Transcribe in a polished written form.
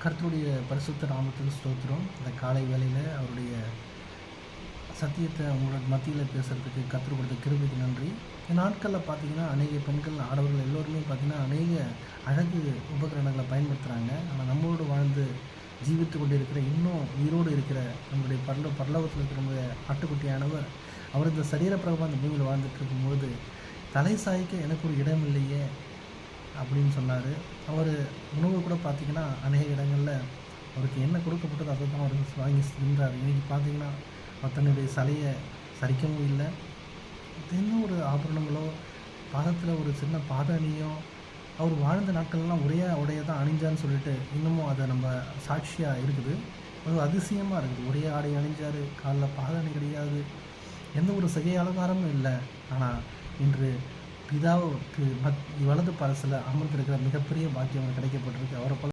கர்த்தருடைய பரிசுத்த நாமத்துக்கு ஸ்தோத்திரம். இந்த காலை வேளையில் அவருடைய சத்தியத்தை அவங்களோட மத்தியில் பேசுகிறதுக்கு கற்றுக் கொடுத்த கிருபைக்கு நன்றி. இந்த நாட்களில் பார்த்தீங்கன்னா அநேக பெண்கள் ஆடவர்கள் எல்லோருமே பார்த்தீங்கன்னா அநேக அழகு உபகரணங்களை பயன்படுத்துகிறாங்க. ஆனால் நம்மளோடு வாழ்ந்து ஜீவித்து கொண்டு இருக்கிற இன்னும் உயிரோடு இருக்கிற நம்மளுடைய பரலோகத்தில் இருக்கிற நம்முடைய ஆட்டுக்குட்டியானவர் அவர் இந்த சரீரப்பிரகமாக அந்த பூமியில் வாழ்ந்துட்டு இருக்கும்போது தலை சாய்க்க எனக்கு ஒரு இடம் இல்லையே அப்படின்னு சொன்னார். அவர் உணவு கூட பார்த்திங்கன்னா அநேக இடங்களில் அவருக்கு என்ன கொடுக்கப்பட்டது அதை தான் அவர் வாங்கி தின்றார். இன்றைக்கி பார்த்திங்கன்னா அவர் தன்னுடைய தலையை சரிக்கவும் இல்லை, என்ன ஒரு ஆபரணங்களோ பாதத்தில் ஒரு சின்ன பாத அணியோ அவர் வாழ்ந்த நாட்கள்லாம் ஒரே உடைய தான் அணிஞ்சான்னு சொல்லிட்டு இன்னமும் அதை நம்ம சாட்சியாக இருக்குது. அது அதிசயமாக இருக்குது. ஒரே ஆடை அணிஞ்சார், காலில் பாத அணி கிடையாது, எந்த ஒரு சிகை அலங்காரமும் இல்லை. ஆனால் இன்று பிதாவுக்கு வலது பரசில் அமர்ந்திருக்கிற மிகப்பெரிய பாக்கியம் கிடைக்கப்பட்டிருக்கு. அவரை